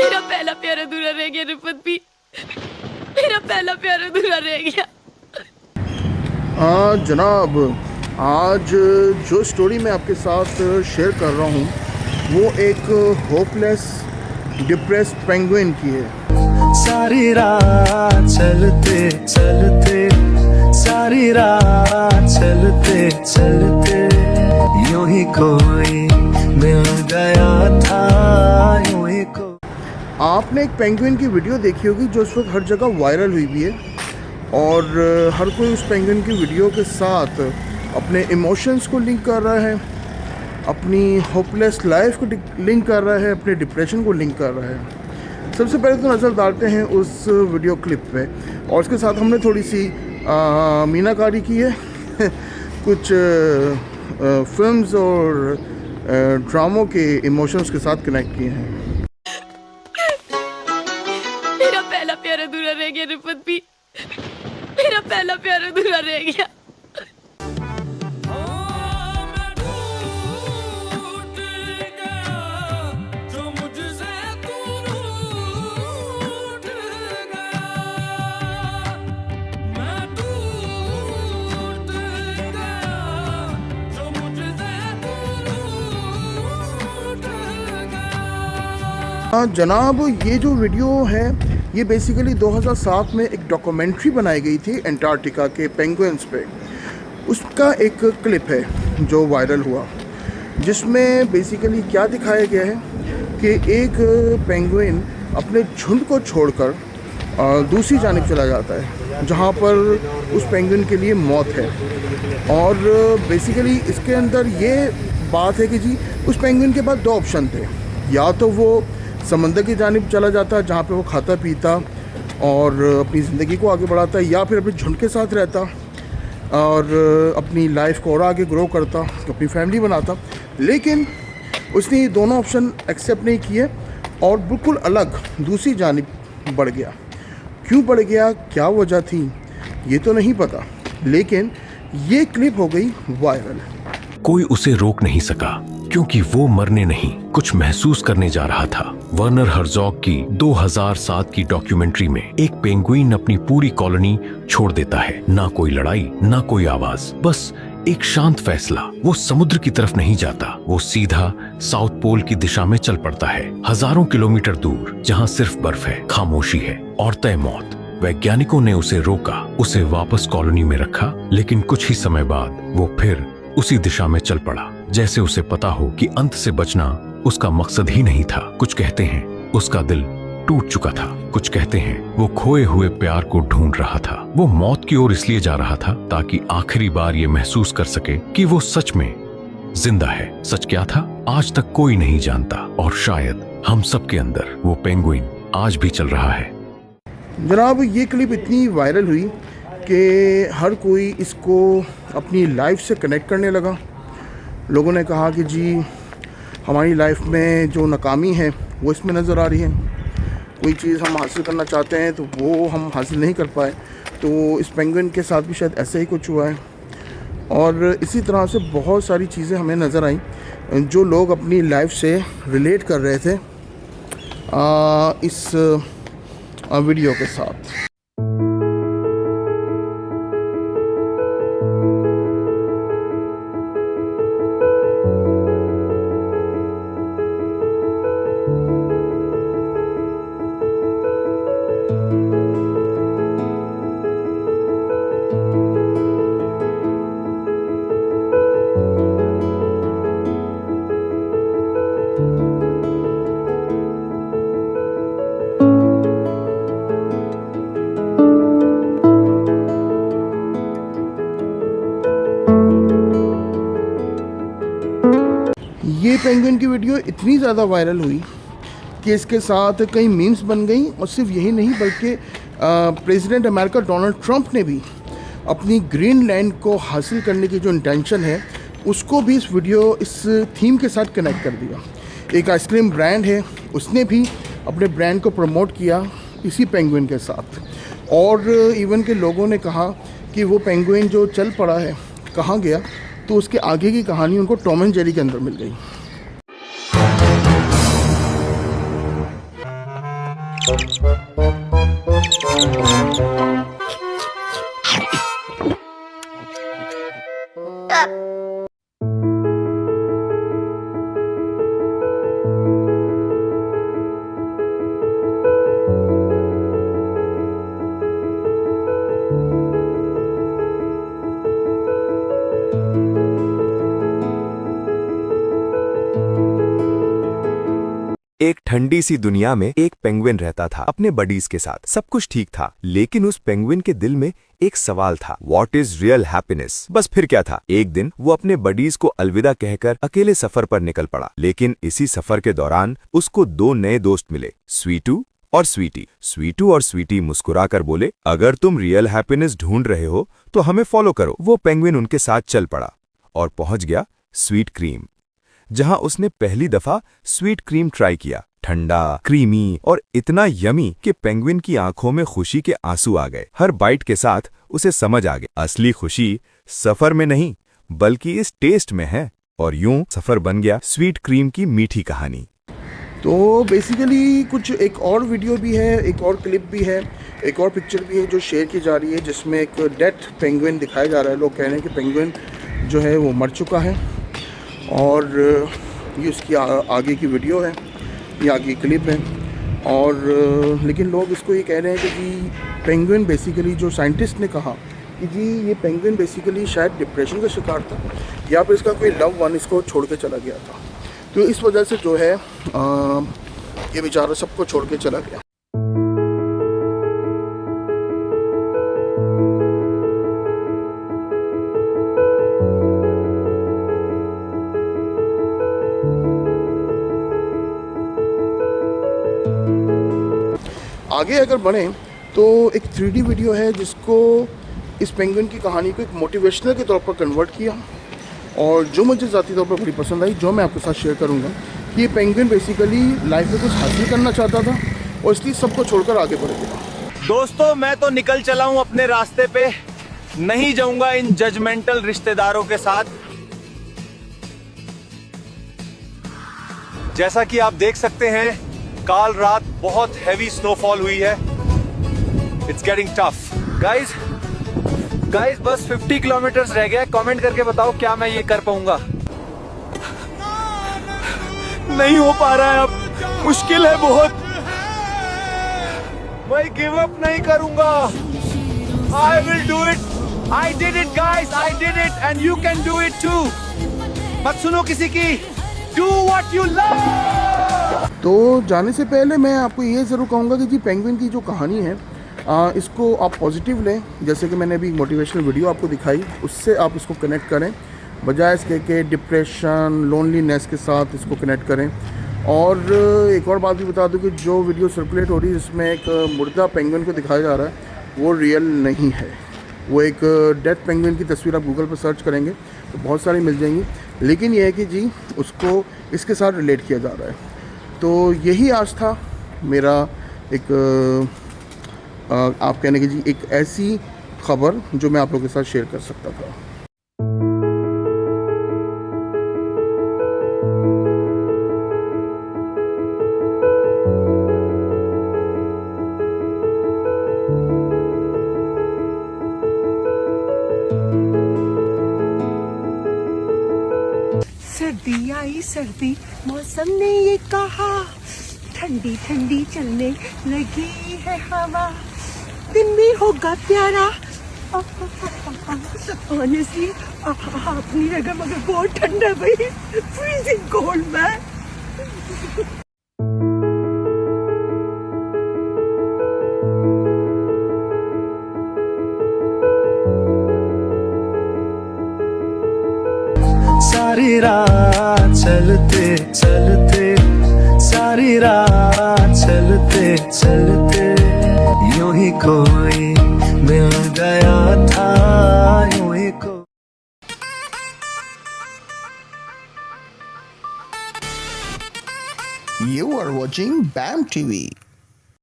मेरा पहला प्यार अधूरा रह गया रिफत भी। मेरा पहला प्यार अधूरा रह गया। हाँ जनाब, आज जो स्टोरी मैं आपके साथ शेयर कर रहा हूँ वो एक होपलेस डिप्रेस पेंगुइन की है। सारी रात चलते चलते, सारी रात चलते चलते, यूं ही कोई मिल गया था, यूं ही आपने एक पेंगुइन की वीडियो देखी होगी जो इस वक्त हर जगह वायरल हुई भी है और हर कोई उस पेंगुइन की वीडियो के साथ अपने इमोशंस को लिंक कर रहा है, अपनी होपलेस लाइफ को लिंक कर रहा है, अपने डिप्रेशन को लिंक कर रहा है। सबसे पहले तो नज़र डालते हैं उस वीडियो क्लिप पे और उसके साथ हमने थोड़ी सी मीनाकारी की है कुछ फिल्म्स और ड्रामों के इमोशंस के साथ कनेक्ट किए हैं। मेरा पहला प्यार अधूरा रह गया रिफत भी। मेरा पहला प्यार अधूरा रह गया। जनाब, ये जो वीडियो है ये बेसिकली 2007 में एक डॉक्यूमेंट्री बनाई गई थी एंटार्क्टिका के पेंगुइन्स पे। उसका एक क्लिप है जो वायरल हुआ, जिसमें बेसिकली क्या दिखाया गया है कि एक पेंगुइन अपने झुंड को छोड़कर दूसरी जानिब चला जाता है जहाँ पर उस पेंगुइन के लिए मौत है। और बेसिकली इसके अंदर ये बात है कि जी उस पेंगुइन के पास दो ऑप्शन थे, या तो वो समंदर की जानिब चला जाता जहाँ पे वो खाता पीता और अपनी ज़िंदगी को आगे बढ़ाता, या फिर अपने झुंड के साथ रहता और अपनी लाइफ को और आगे ग्रो करता, अपनी फैमिली बनाता। लेकिन उसने ये दोनों ऑप्शन एक्सेप्ट नहीं किए और बिल्कुल अलग दूसरी जानिब बढ़ गया। क्यों बढ़ गया, क्या वजह थी, ये तो नहीं पता, लेकिन ये क्लिप हो गई वायरल। कोई उसे रोक नहीं सका क्योंकि वो मरने नहीं, कुछ महसूस करने जा रहा था। वर्नर हर्जॉग की 2007 की डॉक्यूमेंट्री में एक पेंगुइन अपनी पूरी कॉलोनी छोड़ देता है। ना कोई लड़ाई, ना कोई आवाज, बस एक शांत फैसला। वो समुद्र की तरफ नहीं जाता, वो सीधा साउथ पोल की दिशा में चल पड़ता है, हजारों किलोमीटर दूर, जहाँ सिर्फ बर्फ है, खामोशी है और तय मौत। वैज्ञानिकों ने उसे रोका, उसे वापस कॉलोनी में रखा, लेकिन कुछ ही समय बाद वो फिर उसी दिशा में चल पड़ा, जैसे उसे पता हो कि अंत से बचना उसका मकसद ही नहीं था। कुछ कहते हैं उसका दिल टूट चुका था, कुछ कहते हैं वो खोए हुए प्यार को ढूंढ रहा था। वो मौत की ओर इसलिए जा रहा था ताकि आखिरी बार ये महसूस कर सके कि वो सच में जिंदा है। सच क्या था, आज तक कोई नहीं जानता, और शायद हम सब के अंदर वो पेंगुइन आज भी चल रहा है। जनाब, ये क्लिप इतनी वायरल हुई कि हर कोई इसको अपनी लाइफ से कनेक्ट करने लगा। लोगों ने कहा कि जी हमारी लाइफ में जो नाकामी है वो इसमें नज़र आ रही है, कोई चीज़ हम हासिल करना चाहते हैं तो वो हम हासिल नहीं कर पाए, तो इस पेंगुइन के साथ भी शायद ऐसा ही कुछ हुआ है। और इसी तरह से बहुत सारी चीज़ें हमें नज़र आई जो लोग अपनी लाइफ से रिलेट कर रहे थे इस वीडियो के साथ। ये पेंगुइन की वीडियो इतनी ज़्यादा वायरल हुई कि इसके साथ कई मीम्स बन गई, और सिर्फ यही नहीं बल्कि प्रेसिडेंट अमेरिका डोनाल्ड ट्रंप ने भी अपनी ग्रीनलैंड को हासिल करने की जो इंटेंशन है उसको भी इस थीम के साथ कनेक्ट कर दिया। एक आइसक्रीम ब्रांड है, उसने भी अपने ब्रांड को प्रमोट किया इसी पेंगुइन के साथ, और इवन के लोगों ने कहा कि वो पेंगुइन जो चल पड़ा है कहाँ गया, तो उसके आगे की कहानी उनको टॉम एंड जेरी के अंदर मिल गई। एक ठंडी सी दुनिया में एक पेंगुइन रहता था अपने बडीज के साथ। सब कुछ ठीक था, लेकिन उस पेंगुइन के दिल में एक सवाल था, व्हाट इज रियल हैप्पीनेस। बस फिर क्या था, एक दिन वो अपने बडीज को अलविदा कहकर अकेले सफर पर निकल पड़ा। लेकिन इसी सफर के दौरान उसको दो नए दोस्त मिले, स्वीटू और स्वीटी। स्वीटू और स्वीटी मुस्कुराकर बोले, अगर तुम रियल हैप्पीनेस ढूंढ रहे हो तो हमें फॉलो करो। वो पेंगुइन उनके साथ चल पड़ा और पहुंच गया स्वीट क्रीम, जहां उसने पहली दफा स्वीट क्रीम ट्राई किया। ठंडा, क्रीमी और इतना यमी कि पेंगुइन की आंखों में खुशी के आंसू आ गए। हर बाइट के साथ उसे समझ आ गया, असली खुशी सफर में नहीं बल्कि इस टेस्ट में है। और यूं सफर बन गया स्वीट क्रीम की मीठी कहानी। तो बेसिकली कुछ एक और वीडियो भी है, एक और क्लिप भी है, एक और पिक्चर भी है जो शेयर की जा रही है, जिसमें एक डेथ पेंगुइन दिखाया जा रहा है। लोग कह रहे हैं कि पेंगुइन जो है वो मर चुका है, और ये उसकी आगे की वीडियो है, ये आगे क्लिप है। और लेकिन लोग इसको ये कह रहे हैं कि जी पेंगुइन बेसिकली, जो साइंटिस्ट ने कहा कि जी ये पेंगुइन बेसिकली शायद डिप्रेशन का शिकार था, या फिर इसका कोई लव वन इसको छोड़ के चला गया था। तो इस वजह से जो है ये बेचारा सबको छोड़ के चला गया। आगे अगर बढ़ें तो एक 3D वीडियो है जिसको इस पेंगुइन की कहानी को एक मोटिवेशनल के तौर पर कन्वर्ट किया, और जो मुझे ज़ाती तौर पर बड़ी पसंद आई, जो मैं आपके साथ शेयर करूंगा कि ये पेंगुइन बेसिकली लाइफ में कुछ हासिल करना चाहता था और इसलिए सबको छोड़कर आगे बढ़ गया। दोस्तों, मैं तो निकल चला हूं अपने रास्ते पे, नहीं जाऊंगा इन जजमेंटल रिश्तेदारों के साथ। जैसा कि आप देख सकते हैं, कल रात बहुत हैवी स्नोफॉल हुई है। It's getting tough guys. बस 50 किलोमीटर्स रह गए। कमेंट करके बताओ क्या मैं ये कर पाऊंगा। नहीं हो पा रहा है, अब मुश्किल है बहुत। मैं गिव अप नहीं करूंगा। I will do it. I did it guys, I did it and you can do it too. मत सुनो किसी की, डू व्हाट यू लव। तो जाने से पहले मैं आपको ये ज़रूर कहूँगा कि जी पेंगुइन की जो कहानी है, इसको आप पॉजिटिव लें। जैसे कि मैंने अभी मोटिवेशनल वीडियो आपको दिखाई, उससे आप इसको कनेक्ट करें, बजाय इसके कि डिप्रेशन, लोनलीनेस के साथ इसको कनेक्ट करें। और एक और बात भी बता दूं कि जो वीडियो सर्कुलेट हो रही है जिसमें एक मुर्दा पेंगुइन को दिखाया जा रहा है, वो रियल नहीं है। वो एक डेथ पेंगुइन की तस्वीर आप गूगल पर सर्च करेंगे तो बहुत सारी मिल जाएंगी, लेकिन ये है कि जी उसको इसके साथ रिलेट किया जा रहा है। तो यही आज था मेरा एक आप कहने की जी एक ऐसी खबर जो मैं आप लोगों के साथ शेयर कर सकता था। सर्दी आई सर्दी, मौसम ने ये कहा, ठंडी ठंडी चलने लगी है हवा, दिन भी होगा प्यारा। ऑनेस्टली हाथ नहीं लगा, मगर बहुत ठंडा भाई, फ्रीजिंग कोल्ड मैन। सारी रात चलते चलते, सारी रात चलते चलते, यूं ही कोई मिल गया था, यूं ही कोई। You are watching BAM TV.